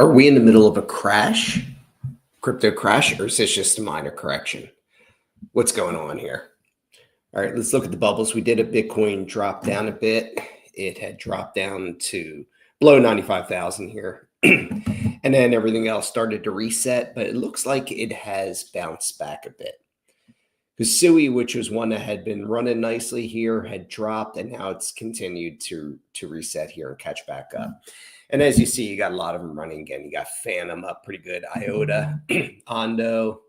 Are we in the middle of a crash, crypto crash, or is this just a minor correction? What's going on here? All right, let's look at the bubbles. We did a Bitcoin drop down a bit. It had dropped down to below 95,000 here. And then everything else started to reset, but it looks like it has bounced back a bit. Because SUI, which was one that had been running nicely here, had dropped, and now it's continued to reset here and catch back up. And as you see, you got a lot of them running again. You got Phantom up pretty good, IOTA, Ondo.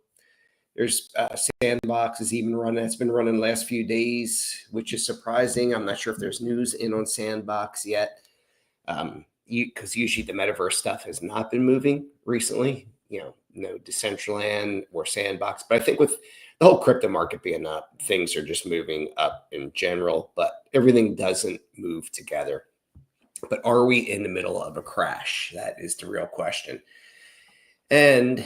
There's Sandbox is even running. It's been running the last few days, which is surprising. I'm not sure if there's news in on Sandbox yet, because usually the metaverse stuff has not been moving recently. No Decentraland or Sandbox. But I think with the whole crypto market being up, things are just moving up in general, but everything doesn't move together. But are we in the middle of a crash? That is the real question. And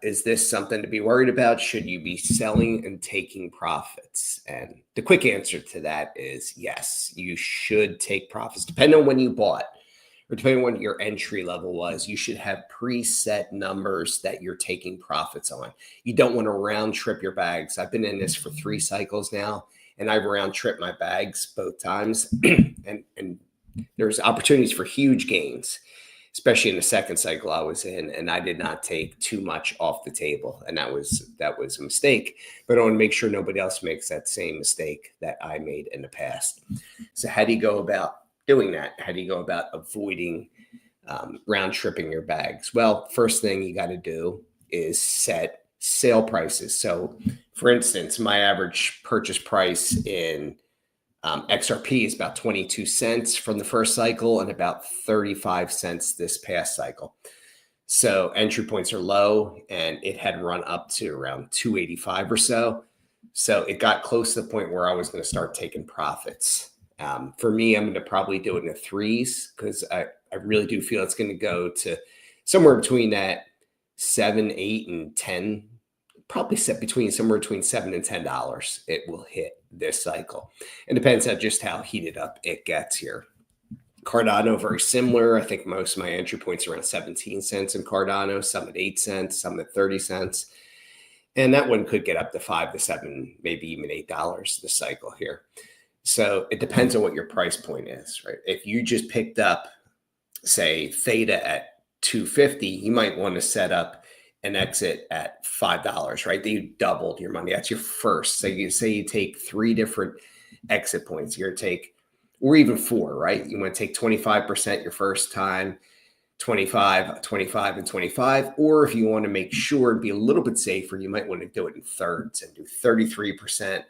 is this something to be worried about? Should you be selling and taking profits? And the quick answer to that is yes, you should take profits. Depending on when you bought, or depending on what your entry level was, you should have preset numbers that you're taking profits on. You don't want to round trip your bags. I've been in this for 3 cycles now, and I've round tripped my bags both times. and there's opportunities for huge gains, especially in the second cycle I was in, and I did not take too much off the table. And that was a mistake, but I want to make sure nobody else makes that same mistake that I made in the past. So how do you go about doing that? How do you go about avoiding round tripping your bags? Well, first thing you got to do is set sale prices. So for instance, my average purchase price in XRP is about 22 cents from the first cycle and about 35 cents this past cycle. So entry points are low, and it had run up to around 285 or so. So it got close to the point where I was going to start taking profits. For me, I'm going to probably do it in the 3s because I really do feel it's going to go to somewhere between that 7, 8, and 10. Probably set between somewhere between $7 and $10. It will hit this cycle. It depends on just how heated up it gets here. Cardano, very similar. I think most of my entry points are around 17 cents in Cardano, some at 8 cents, some at 30 cents. And that one could get up to 5 to 7, maybe even $8 this cycle here. So it depends on what your price point is, right? If you just picked up, say, Theta at 250, you might want to set up an exit at $5, right? That you doubled your money. That's your first. So you say you take 3 different exit points. You're going to take, or even 4, right? You want to take 25% your first time, 25, 25, and 25. Or if you want to make sure and be a little bit safer, you might want to do it in thirds and do 33%,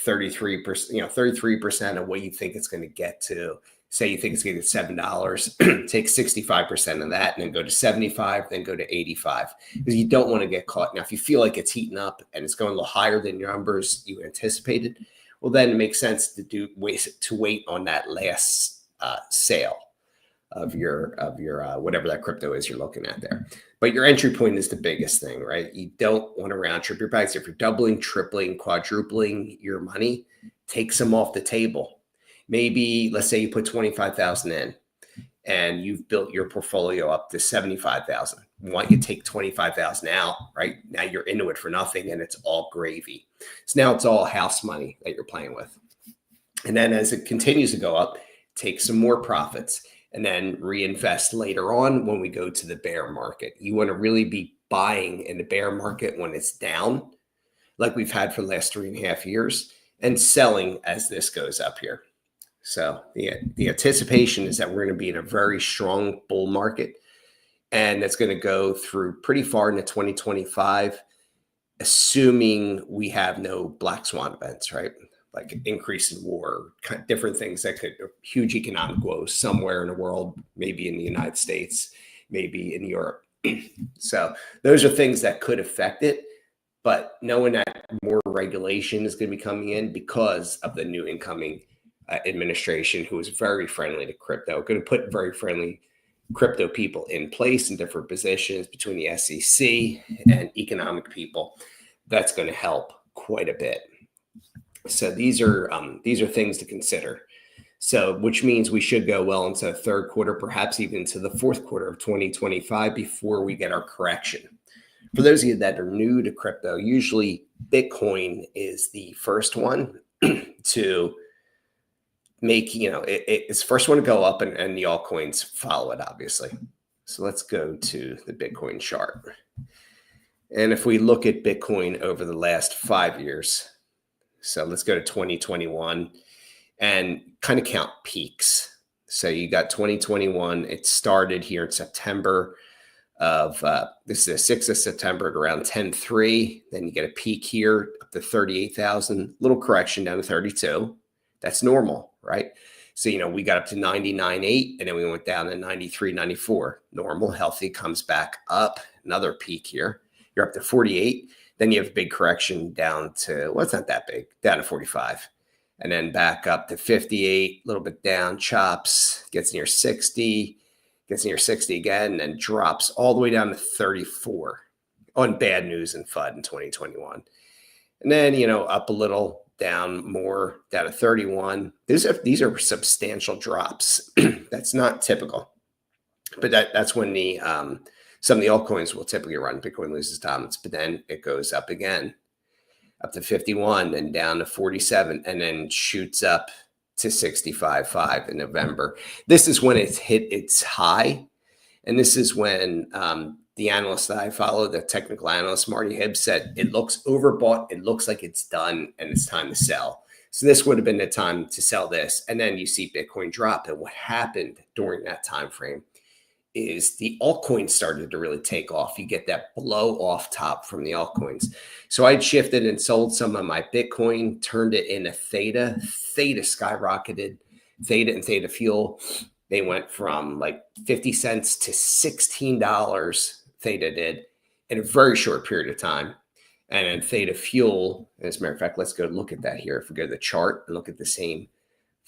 33% of what you think it's going to get to. Say you think it's going to get $7, take 65% of that and then go to 75, then go to 85, because you don't want to get caught. Now, if you feel like it's heating up and it's going a little higher than your numbers you anticipated, well, then it makes sense to wait on that last sale of your whatever that crypto is you're looking at there. But your entry point is the biggest thing, right? You don't want to round trip your bags. If you're doubling, tripling, quadrupling your money, take some off the table. Maybe let's say you put 25,000 in and you've built your portfolio up to 75,000. Why don't you take 25,000 out, right? Now you're into it for nothing and it's all gravy. So now it's all house money that you're playing with. And then as it continues to go up, take some more profits and then reinvest later on when we go to the bear market. You want to really be buying in the bear market when it's down, like we've had for the last 3.5 years, and selling as this goes up here. So the anticipation is that we're going to be in a very strong bull market, and that's going to go through pretty far into 2025, assuming we have no black swan events, right? Like increase in war, kind of different things that could huge economic woes somewhere in the world, maybe in the United States, maybe in Europe. So those are things that could affect it. But knowing that more regulation is going to be coming in because of the new incoming administration, who is very friendly to crypto, going to put very friendly crypto people in place in different positions between the SEC and economic people, that's going to help quite a bit. So these are things to consider. So, which means we should go well into the third quarter, perhaps even to the fourth quarter of 2025 before we get our correction. For those of you that are new to crypto, usually Bitcoin is the first one to make, it's the first one to go up, and the altcoins follow it, obviously. So let's go to the Bitcoin chart. And if we look at Bitcoin over the last 5 years, so let's go to 2021 and kind of count peaks. So you got 2021, it started here in September of, this is the 6th of September at around 10.3. Then you get a peak here up to 38,000, little correction down to 32. That's normal, right? So, we got up to 99.8 and then we went down to 93, 94. Normal, healthy, comes back up, another peak here. You're up to 48. Then you have a big correction down to, well, it's not that big, down to 45. And then back up to 58, a little bit down, chops, gets near 60, gets near 60 again, and then drops all the way down to 34 on bad news and FUD in 2021. And then, up a little, down more, down to 31. These are substantial drops. That's not typical. But that's when some of the altcoins will typically run. Bitcoin loses dominance, but then it goes up again, up to 51 and down to 47, and then shoots up to 65.5 in November. This is when it's hit its high. And this is when the analyst that I follow, the technical analyst, Marty Hibbs, said, it looks overbought. It looks like it's done and it's time to sell. So this would have been the time to sell this. And then you see Bitcoin drop. And what happened during that time frame is the altcoins started to really take off. You get that blow off top from the altcoins. So I'd shifted and sold some of my Bitcoin, turned it into Theta. Theta skyrocketed. Theta and Theta Fuel, they went from like 50 cents to $16. Theta did in a very short period of time. And then Theta Fuel, as a matter of fact, let's go look at that here. If we go to the chart and look at the same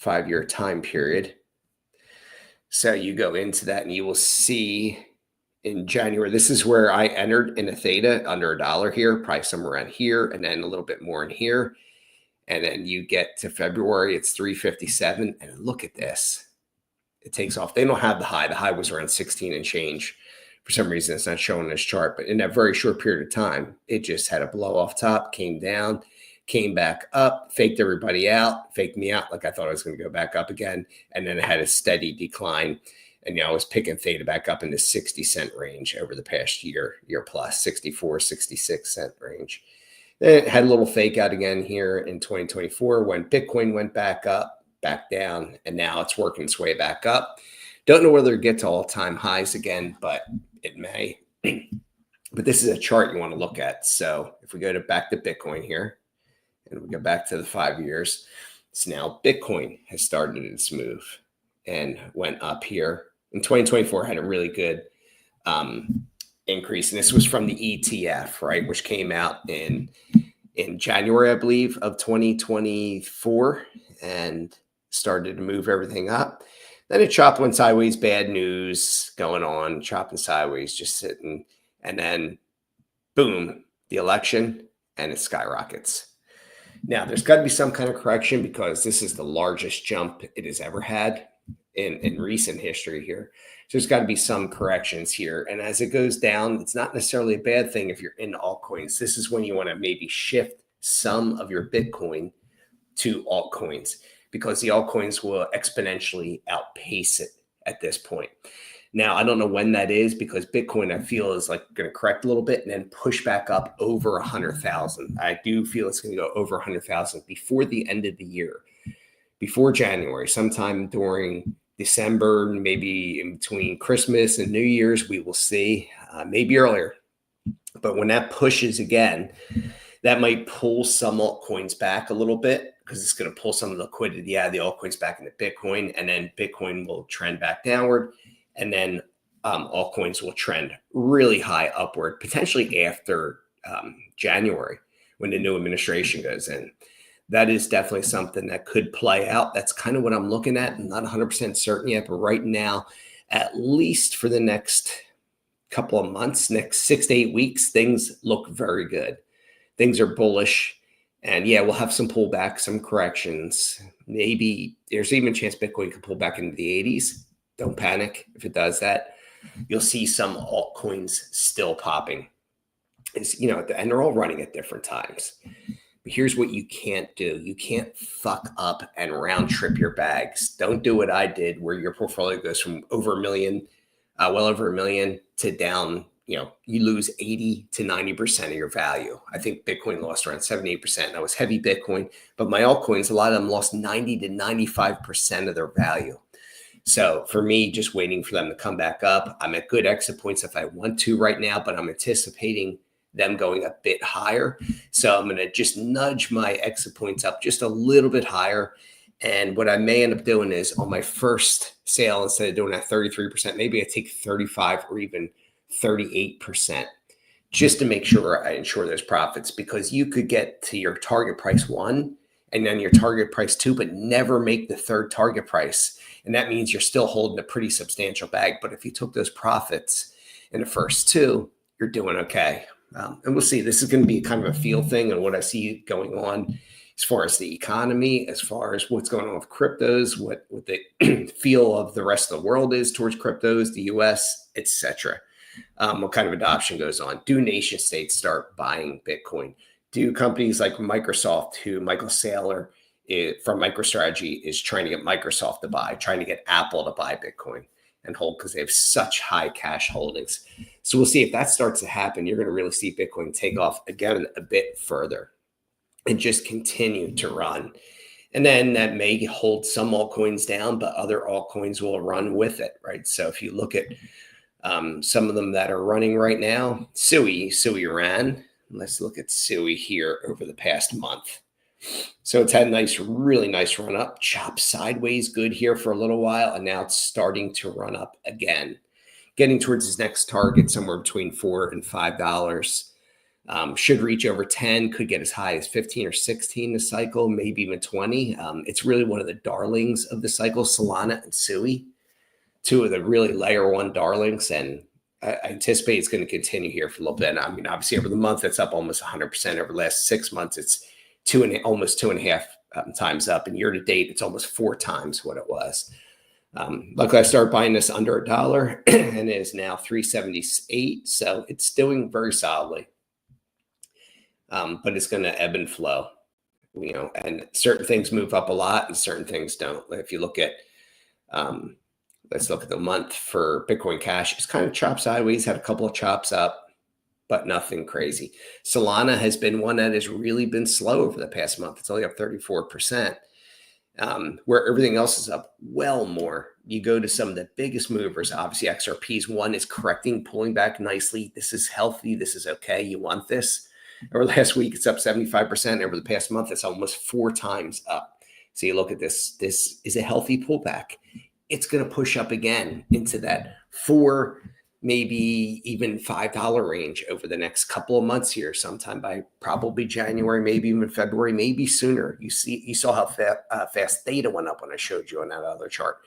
5-year time period. So you go into that and you will see in January, this is where I entered in a Theta under $1 here, probably somewhere around here, and then a little bit more in here. And then you get to February, it's 357. And look at this. It takes off. They don't have the high. The high was around 16 and change. For some reason, it's not showing this chart. But in that very short period of time, it just had a blow off top, came down, came back up, faked everybody out, faked me out like I thought I was going to go back up again. And then it had a steady decline. And, I was picking Theta back up in the 60-cent range over the past year plus, 64, 66-cent range. Then it had a little fake out again here in 2024 when Bitcoin went back up, back down, and now it's working its way back up. Don't know whether it gets to all-time highs again, but it may. But this is a chart you want to look at. So if we go back to Bitcoin here, and we go back to the 5 years, so now Bitcoin has started its move and went up here. In 2024, had a really good increase, and this was from the ETF, right, which came out in January, I believe, of 2024, and started to move everything up. Then it chopped, went sideways, bad news going on, chopping sideways, just sitting. And then, boom, the election, and it skyrockets. Now, there's got to be some kind of correction because this is the largest jump it has ever had in recent history here. So there's got to be some corrections here. And as it goes down, it's not necessarily a bad thing if you're in altcoins. This is when you want to maybe shift some of your Bitcoin to altcoins, because the altcoins will exponentially outpace it at this point. Now, I don't know when that is, because Bitcoin, I feel, is like going to correct a little bit and then push back up over 100,000. I do feel it's going to go over 100,000 before the end of the year, before January, sometime during December, maybe in between Christmas and New Year's, we will see, maybe earlier. But when that pushes again, that might pull some altcoins back a little bit, because it's going to pull some of the liquidity out of the altcoins back into Bitcoin, and then Bitcoin will trend back downward, and then altcoins will trend really high upward, potentially after January when the new administration goes in. That is definitely something that could play out. That's kind of what I'm looking at. I'm not 100% certain yet, but right now, at least for the next couple of months, next 6 to 8 weeks, things look very good. Things are bullish. And yeah, we'll have some pullback, some corrections. Maybe there's even a chance Bitcoin could pull back into the 80s. Don't panic if it does that. You'll see some altcoins still popping. And they're all running at different times. But here's what you can't do. You can't fuck up and round trip your bags. Don't do what I did where your portfolio goes from over a million, well over $1 million to down, you lose 80 to 90% of your value. I think Bitcoin lost around 78%. That was heavy Bitcoin, but my altcoins, a lot of them lost 90 to 95% of their value. So for me, just waiting for them to come back up. I'm at good exit points if I want to right now, but I'm anticipating them going a bit higher. So I'm going to just nudge my exit points up just a little bit higher. And what I may end up doing is on my first sale, instead of doing that 33%, maybe I take 35 or even 38% just to make sure I ensure those profits, because you could get to your target price 1 and then your target price 2, but never make the third target price. And that means you're still holding a pretty substantial bag. But if you took those profits in the first 2, you're doing okay. And we'll see. This is going to be kind of a feel thing and what I see going on as far as the economy, as far as what's going on with cryptos, what the feel of the rest of the world is towards cryptos, the US, etc. What kind of adoption goes on. Do nation states start buying Bitcoin? Do companies like Microsoft, who Michael Saylor from MicroStrategy is trying to get Microsoft to buy, trying to get Apple to buy Bitcoin and hold because they have such high cash holdings. So we'll see if that starts to happen. You're going to really see Bitcoin take off again a bit further and just continue to run. And then that may hold some altcoins down, but other altcoins will run with it, right? So if you look at some of them that are running right now, Sui ran. Let's look at Sui here over the past month. So it's had a really nice run up, chop sideways good here for a little while, and now it's starting to run up again, getting towards his next target somewhere between $4 and $5. Should reach over 10, could get as high as 15 or 16 this cycle, maybe even 20. It's really one of the darlings of the cycle, Solana and Sui, 2 of the really layer 1 darlings, and I anticipate it's going to continue here for a little bit. I mean, obviously over the month, it's up almost 100%. Over the last 6 months, it's almost 2.5 times up, and year to date, it's almost 4 times what it was. Luckily, I started buying this under $1, and it is now $3.78, so it's doing very solidly. But it's going to ebb and flow, and certain things move up a lot, and certain things don't. If you look at, let's look at the month for Bitcoin Cash, it's kind of chopped sideways, had a couple of chops up, but nothing crazy. Solana has been one that has really been slow over the past month. It's only up 34%, where everything else is up well more. You go to some of the biggest movers, obviously XRP's one is correcting, pulling back nicely. This is healthy. This is okay. You want this. Over last week, it's up 75%. Over the past month, it's almost 4 times up. So you look at this. This is a healthy pullback. It's going to push up again into that 4, maybe even $5 range over the next couple of months here, sometime by probably January, maybe even February, maybe sooner. You saw how fast theta went up when I showed you on that other chart.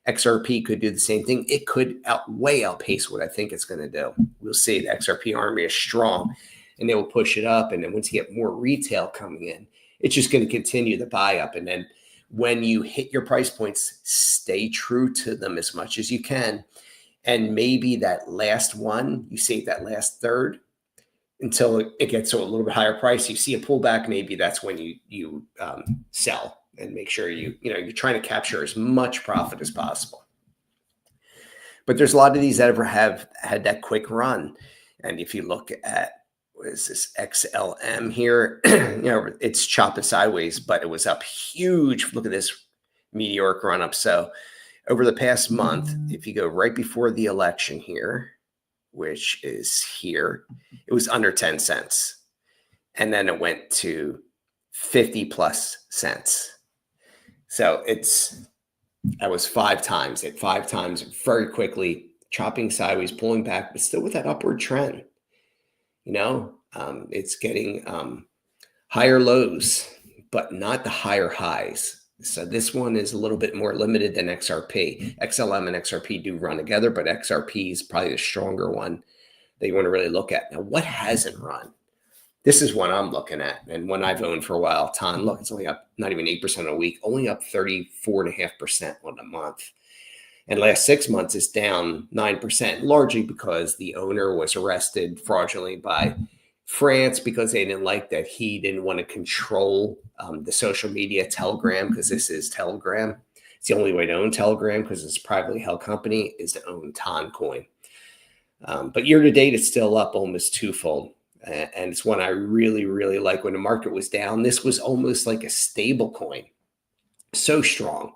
XRP could do the same thing. It could way outpace what I think it's going to do. We'll see. The XRP army is strong, and they will push it up. And then once you get more retail coming in, it's just going to continue the buy up. And then when you hit your price points, stay true to them as much as you can. And maybe that last one, you save that last third until it gets to a little bit higher price. You see a pullback, maybe that's when you sell and make sure you're trying to capture as much profit as possible. But there's a lot of these that ever have had that quick run. And if you look at, what is this, XLM here, it's chopping sideways, but it was up huge. Look at this meteoric run up. So over the past month, if you go right before the election here, which is here, it was under 10 cents. And then it went to 50 plus cents. So that was 5 times. At 5 times very quickly, chopping sideways, pulling back, but still with that upward trend. It's getting higher lows, but not the higher highs. So this one is a little bit more limited than XRP. XLM and XRP do run together, but XRP is probably the stronger one that you want to really look at. Now, what hasn't run? This is one I'm looking at, and one I've owned for a while. Ton, look, it's only up not even 8% a week, only up 34.5% on a month. And last 6 months is down 9%, largely because the owner was arrested fraudulently by France because they didn't like that he didn't want to control the social media Telegram, because this is Telegram. It's the only way to own Telegram because it's a privately held company, is to own Toncoin. But year to date, it's still up almost twofold. And it's one I really, really like. When the market was down, this was almost like a stable coin. So strong.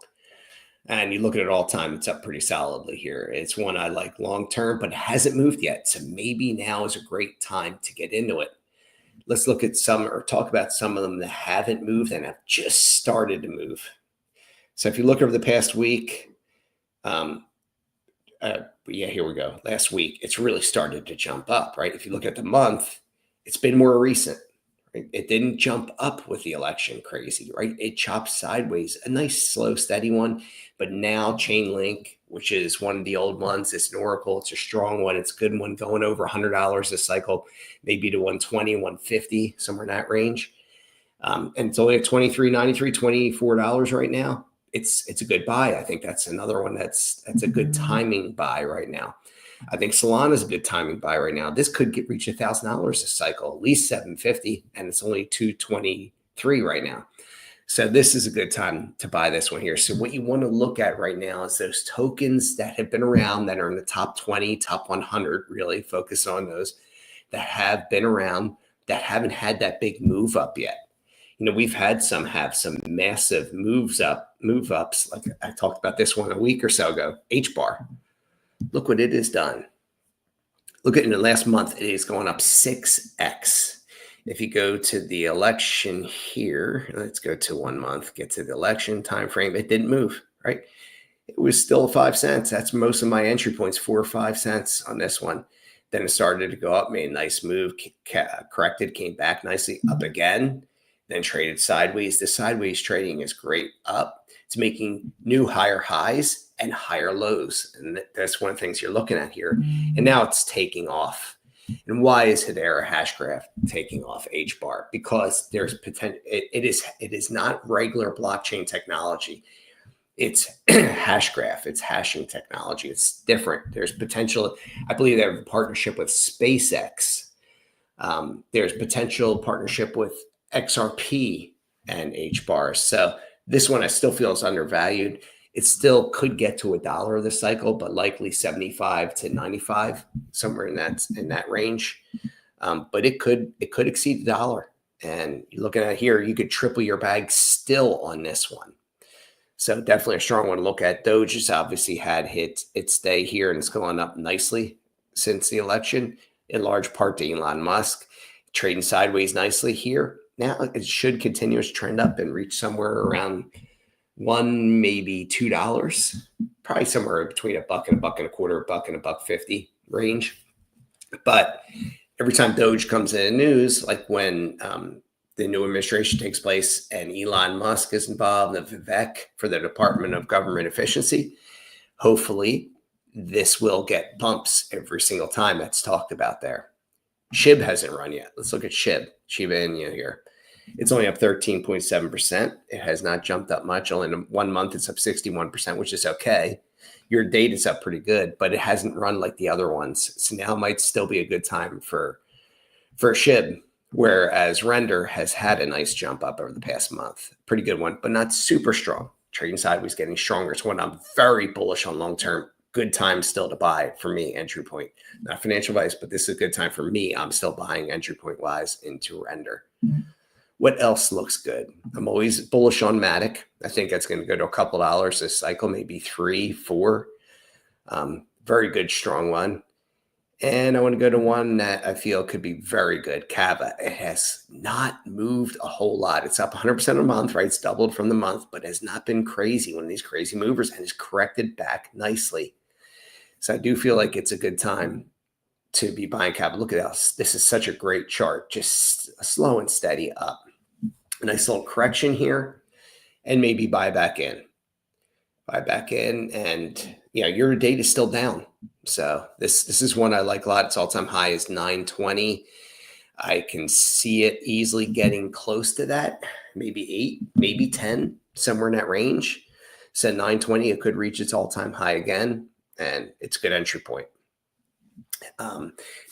And you look at it all time, it's up pretty solidly here. It's one I like long term, but it hasn't moved yet. So maybe now is a great time to get into it. Let's look at some, or talk about some of them that haven't moved and have just started to move. So if you look over the past week, here we go. Last week, it's really started to jump up, right? If you look at the month, it's been more recent. Right? It didn't jump up with the election crazy, right? It chopped sideways, a nice, slow, steady one. But now Chainlink, which is one of the old ones, it's an Oracle. It's a strong one. It's a good one, going over $100 a cycle, maybe to 120, 150, somewhere in that range. And it's only at $23.93, $24 right now. It's a good buy. I think that's another one that's a good timing buy right now. I think Solana is a good timing buy right now. This could reach $1,000 a cycle, at least $750, and it's only $223 right now. So this is a good time to buy this one here. So what you want to look at right now is those tokens that have been around, that are in the top 20, top 100, really focus on those that have been around, that haven't had that big move up yet. We've had some have some massive move ups. Like I talked about this one a week or so ago, HBAR. Look what it has done. Look at in the last month, it is going up 6x. If you go to the election here, let's go to 1 month, get to the election time frame. It didn't move, right? It was still 5 cents. That's most of my entry points, 4 or 5 cents on this one. Then it started to go up, made a nice move, corrected, came back nicely up again, then traded sideways. The sideways trading is great up. It's making new higher highs and higher lows. And that's one of the things you're looking at here. And now it's taking off. And why is Hedera Hashgraph taking off HBAR? Because there's potential. It is not regular blockchain technology. It's Hashgraph. It's hashing technology. It's different. There's potential. I believe they have a partnership with SpaceX. There's potential partnership with XRP and HBAR. So this one I still feel is undervalued. It still could get to $1 this cycle, but likely 75 to 95, somewhere in that range. But it could exceed $1. And you're looking at here, you could triple your bag still on this one. So definitely a strong one to look at. Doge has obviously had hit its day here, and it's going up nicely since the election, in large part to Elon Musk, trading sideways nicely here. Now it should continue its trend up and reach somewhere around $1, maybe $2, probably somewhere between $1 and $1.25, $1 and $1.50 range. But every time Doge comes in the news, like when the new administration takes place and Elon Musk is involved, and Vivek for the Department of Government Efficiency, hopefully this will get bumps every single time that's talked about there. SHIB hasn't run yet. Let's look at SHIB, Shiba Inu here. It's only up 13.7%. It has not jumped up much. Only in 1 month, it's up 61%, which is okay. Your date is up pretty good, but it hasn't run like the other ones. So now might still be a good time for SHIB, whereas Render has had a nice jump up over the past month. Pretty good one, but not super strong. Trading sideways, getting stronger. It's one I'm very bullish on long term. Good time still to buy for me, entry point. Not financial advice, but this is a good time for me. I'm still buying entry point wise into Render. What else looks good? I'm always bullish on Matic. I think that's going to go to a couple dollars this cycle, maybe 3, 4. Very good, strong one. And I want to go to one that I feel could be very good, Kava. It has not moved a whole lot. It's up 100% a month, right? It's doubled from the month, but has not been crazy, one of these crazy movers, and has corrected back nicely. So I do feel like it's a good time to be buying Kava. Look at this. This is such a great chart, just a slow and steady up. A nice little correction here, and maybe buy back in. And your date is still down. So this is one I like a lot. Its all-time high is 920. I can see it easily getting close to that, maybe 8, maybe 10, somewhere in that range. So 920, it could reach its all-time high again, and it's a good entry point.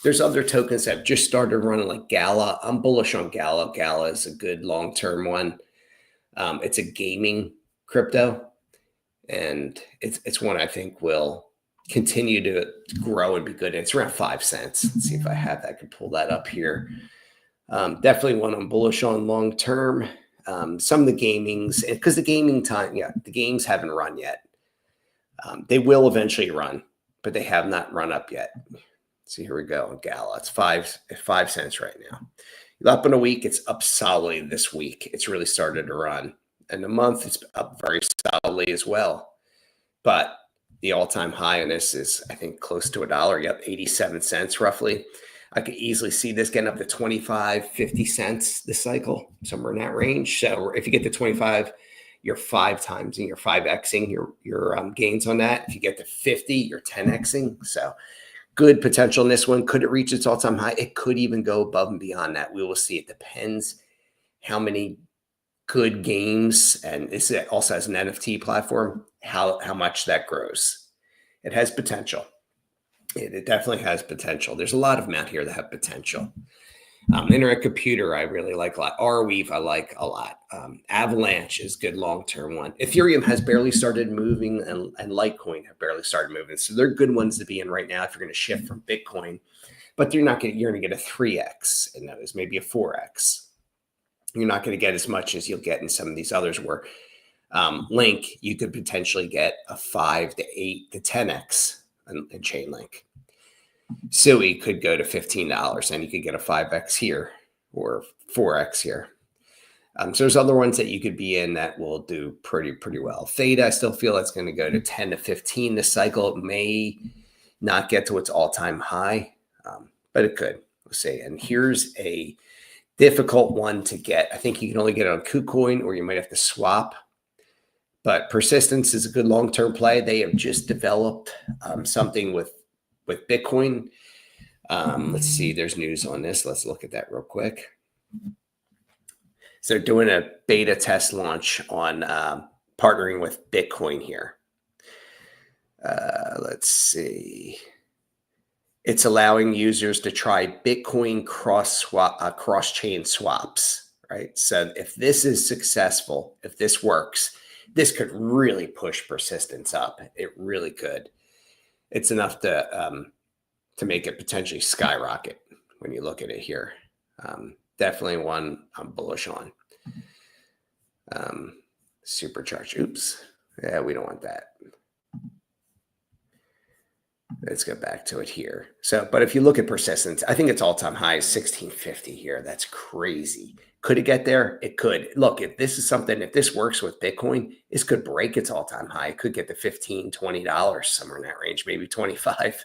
There's other tokens that have just started running, like Gala. I'm bullish on Gala. Gala is a good long-term one. It's a gaming crypto, and it's one I think will continue to grow and be good. It's around 5 cents. Let's see if I have that. I can pull that up here. Definitely one I'm bullish on long term. Some of the gamings, because the games haven't run yet. They will eventually run, but they have not run up yet. So here we go. Gala, it's 5 cents right now. Up in a week, it's up solidly this week. It's really started to run. In a month, it's up very solidly as well. But the all-time high on this is, I think, close to $1. Yep, 87 cents roughly. I could easily see this getting up to 25, 50 cents this cycle, somewhere in that range. So if you get to 25, you're 5 times and you're 5xing your gains on that. If you get to 50, you're 10xing. So good potential in this one. Could it reach its all-time high? It could even go above and beyond that. We will see. It depends how many good games, and this also has an NFT platform, how much that grows. It has potential. It definitely has potential. There's a lot of them out here that have potential. Internet Computer, I really like a lot. Arweave, I like a lot. Avalanche is good long-term one. Ethereum has barely started moving, and Litecoin have barely started moving. So they're good ones to be in right now if you're going to shift from Bitcoin. But you're going to get a 3x in those, maybe a 4x. You're not going to get as much as you'll get in some of these others where Link, you could potentially get a 5 to 8 to 10x in Chainlink. Sui could go to $15 and you could get a 5x here or 4x here. So there's other ones that you could be in that will do pretty well. Theta, I still feel it's going to go to 10 to 15 this cycle. It may not get to its all-time high, but it could. We'll see. And here's a difficult one to get. I think you can only get it on KuCoin, or you might have to swap. But Persistence is a good long-term play. They have just developed something with Bitcoin. Let's see. There's news on this. Let's look at that real quick. So they're doing a beta test launch on partnering with Bitcoin here. Let's see. It's allowing users to try Bitcoin cross-chain swaps, right? So if this is successful, if this works, this could really push Persistence up. It really could. It's enough to make it potentially skyrocket when you look at it here. Definitely one I'm bullish on. Supercharge. Oops. Yeah, we don't want that. Let's go back to it here. So, but if you look at Persistence, I think its all-time high is 1650 here. That's crazy. Could it get there? It could. Look, if this works with Bitcoin, this could break its all-time high. It could get to $15, $20, somewhere in that range, maybe 25.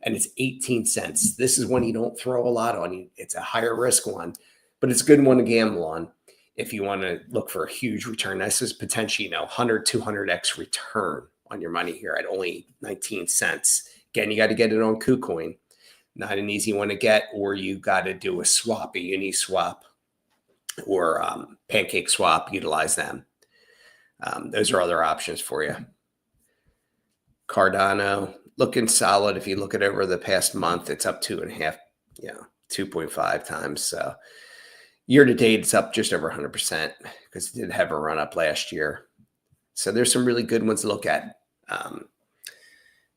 And it's 18 cents. This is one you don't throw a lot on. It's a higher risk one, but it's a good one to gamble on if you want to look for a huge return. This is potentially, 100, 200x return on your money here at only 19 cents. Again, you got to get it on KuCoin. Not an easy one to get, or you got to do a swap, a Uniswap or Pancake Swap, utilize them. Those are other options for you. Cardano, looking solid. If you look at over the past month, it's up 2.5, 2.5 times. So year to date, it's up just over 100% because it did have a run up last year. So there's some really good ones to look at.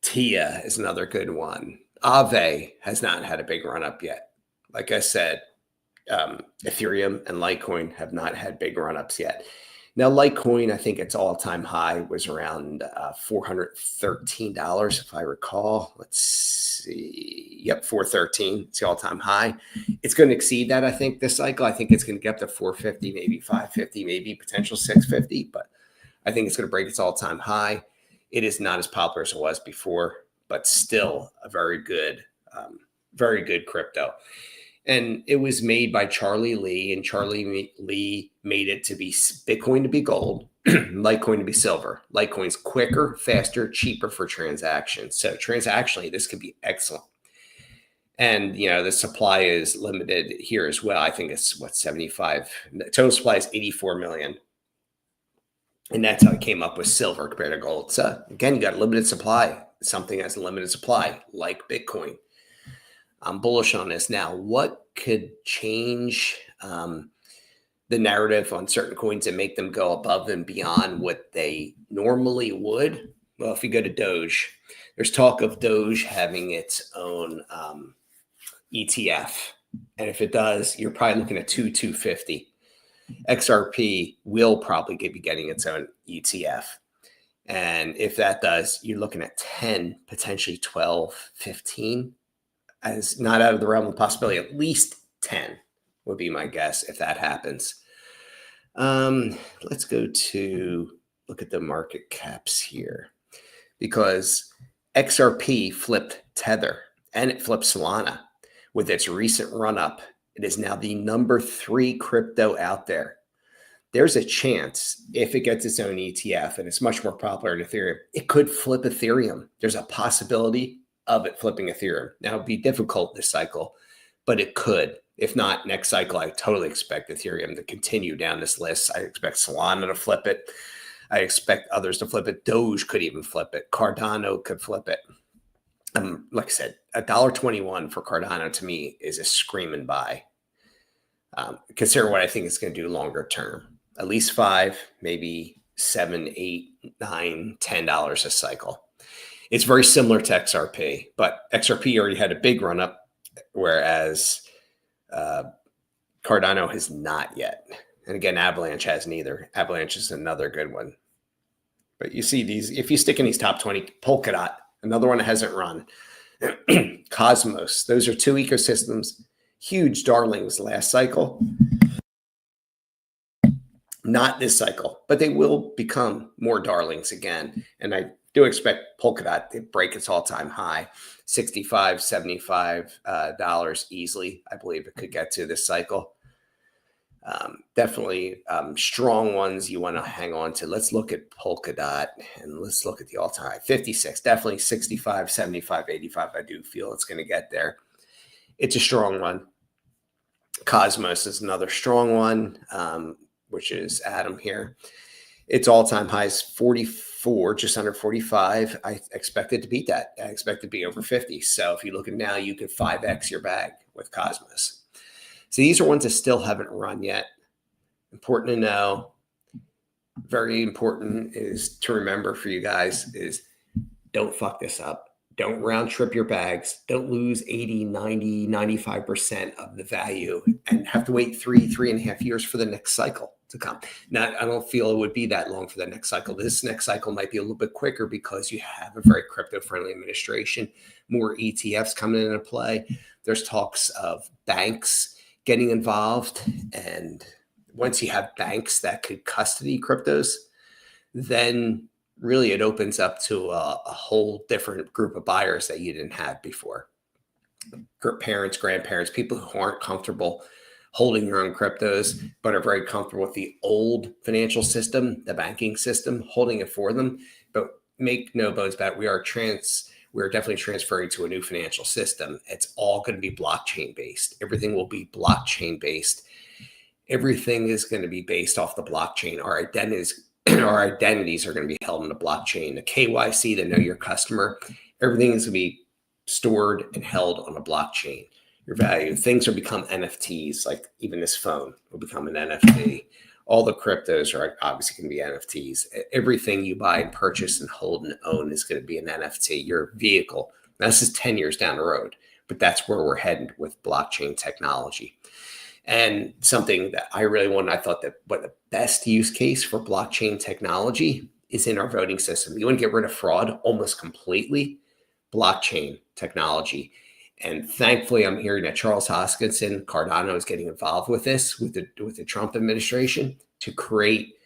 TIA is another good one. Aave has not had a big run up yet. Like I said, Ethereum and Litecoin have not had big run ups yet. Now, Litecoin, I think its all-time high was around $413, if I recall. Let's see. Yep, 413. It's the all-time high. It's going to exceed that, I think, this cycle. I think it's going to get up to 450, maybe 550, maybe potential 650. But I think it's going to break its all-time high. It is not as popular as it was before, but still a very good crypto. And it was made by Charlie Lee, and Charlie Lee made it to be Bitcoin to be gold, Litecoin to be silver. Litecoin's quicker, faster, cheaper for transactions. So transactionally, this could be excellent. And, the supply is limited here as well. I think it's 75. The total supply is 84 million. And that's how I came up with silver compared to gold. So again, you got a limited supply. Something has a limited supply, like Bitcoin. I'm bullish on this. Now, what could change the narrative on certain coins and make them go above and beyond what they normally would? Well, if you go to Doge, there's talk of Doge having its own ETF. And if it does, you're probably looking at 250. XRP will probably be getting its own ETF. And if that does, you're looking at 10, potentially 12, 15, as not out of the realm of possibility. At least 10 would be my guess if that happens. Let's go to look at the market caps here, because XRP flipped Tether and it flipped Solana with its recent run up. It is now the number 3 crypto out there. There's a chance if it gets its own ETF, and it's much more popular in Ethereum, it could flip Ethereum. There's a possibility of it flipping Ethereum. Now, it'd be difficult this cycle, but it could. If not, next cycle, I totally expect Ethereum to continue down this list. I expect Solana to flip it. I expect others to flip it. Doge could even flip it. Cardano could flip it. Like I said, $1.21 for Cardano to me is a screaming buy. Consider what I think it's going to do longer term. At least $5, maybe $7, $8, $9, $10 a cycle. It's very similar to XRP, but XRP already had a big run up, whereas Cardano has not yet. And again, Avalanche hasn't either. Avalanche is another good one. But you see these, if you stick in these top 20, Polkadot, another one that hasn't run. Cosmos, those are 2 ecosystems, huge darlings last cycle. Not this cycle, but they will become more darlings again. And I do expect Polkadot to break its all-time high, $65, $75 easily. I believe it could get to this cycle. Definitely strong ones you want to hang on to. Let's look at Polkadot and let's look at the all-time high. 56, definitely 65, 75, 85. I do feel it's going to get there. It's a strong one. Cosmos is another strong one, which is Atom here. Its all-time high is 44, just under 45. I expect it to beat that. I expect it to be over 50. So if you look at now, you could 5X your bag with Cosmos. So these are ones that still haven't run yet. Important to know, very important is to remember for you guys is don't fuck this up. Don't round trip your bags. Don't lose 80, 90, 95% of the value and have to wait 3.5 years for the next cycle to come. Now, I don't feel it would be that long for the next cycle. This next cycle might be a little bit quicker because you have a very crypto-friendly administration, more ETFs coming into play. There's talks of banks getting involved. And once you have banks that could custody cryptos, then really it opens up to a whole different group of buyers that you didn't have before. Parents, grandparents, people who aren't comfortable holding their own cryptos, but are very comfortable with the old financial system, the banking system, holding it for them. But make no bones about it, we're definitely transferring to a new financial system. It's all going to be blockchain based. Everything will be blockchain based. Everything is going to be based off the blockchain. Our identities are going to be held in the blockchain. The KYC, the know your customer, everything is going to be stored and held on a blockchain. Your value, things will become NFTs, like even this phone will become an NFT. All the cryptos are obviously going to be NFTs. Everything you buy and purchase and hold and own is going to be an NFT. Your vehicle. Now, this is 10 years down the road, but that's where we're headed with blockchain technology. And something that I really wanted, I thought that what the best use case for blockchain technology is in our voting system. You want to get rid of fraud almost completely, blockchain technology. And thankfully, I'm hearing that Charles Hoskinson, Cardano, is getting involved with this, with the Trump administration, to create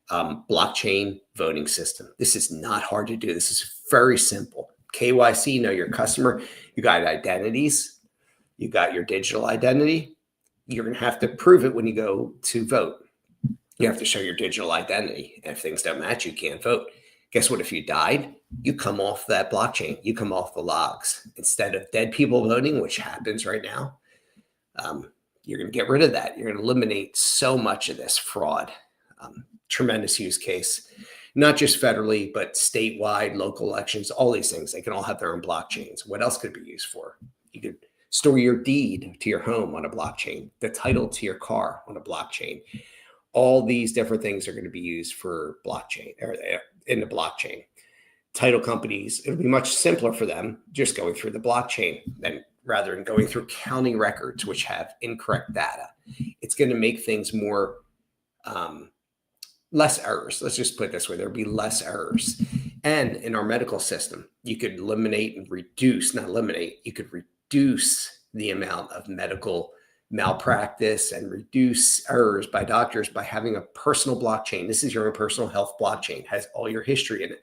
blockchain voting system. This is not hard to do. This is very simple. KYC, know your customer. You got identities. You got your digital identity. You're going to have to prove it when you go to vote. You have to show your digital identity. And if things don't match, you can't vote. Guess what? If you died, you come off that blockchain, you come off the logs. Instead of dead people voting, which happens right now, you're going to get rid of that. You're going to eliminate so much of this fraud. Tremendous use case, not just federally, but statewide, local elections, all these things. They can all have their own blockchains. What else could it be used for? You could store your deed to your home on a blockchain, the title to your car on a blockchain. All these different things are going to be used for blockchain or in the blockchain. Title companies, it'll be much simpler for them just going through the blockchain than rather than going through county records, which have incorrect data. It's going to make things more, less errors. Let's just put it this way. There'll be less errors. And in our medical system, you could eliminate and reduce, not eliminate, you could reduce the amount of medical malpractice and reduce errors by doctors by having a personal blockchain. This is your own personal health blockchain, has all your history in it.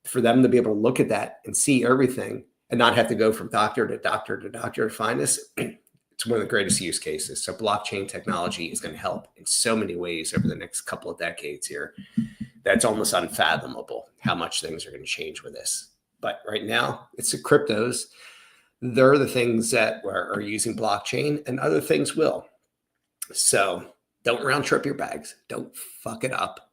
For them to be able to look at that and see everything and not have to go from doctor to doctor to doctor to find this, it's one of the greatest use cases. So blockchain technology is going to help in so many ways over the next couple of decades here. That's almost unfathomable how much things are going to change with this. But right now, it's the cryptos. They're the things that are using blockchain, and other things will. So don't round trip your bags. Don't fuck it up.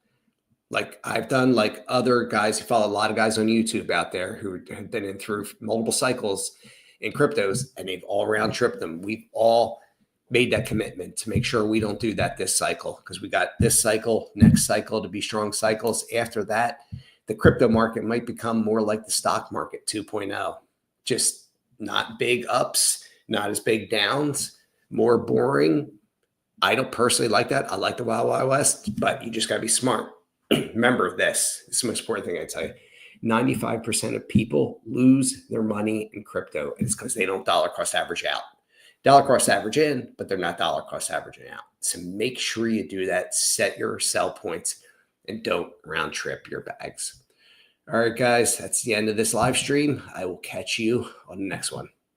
Like I've done, like other guys, you follow a lot of guys on YouTube out there who have been in through multiple cycles in cryptos, and they've all round tripped them. We've all made that commitment to make sure we don't do that this cycle, because we got this cycle, next cycle to be strong cycles. After that, the crypto market might become more like the stock market 2.0, just not big ups, not as big downs, more boring. I don't personally like that. I like the Wild Wild West, but you just got to be smart. Remember this. This is the most important thing I tell you. 95% of people lose their money in crypto. And it's because they don't dollar cost average out. Dollar cost average in, but they're not dollar cost averaging out. So make sure you do that. Set your sell points and don't round trip your bags. All right, guys, that's the end of this live stream. I will catch you on the next one.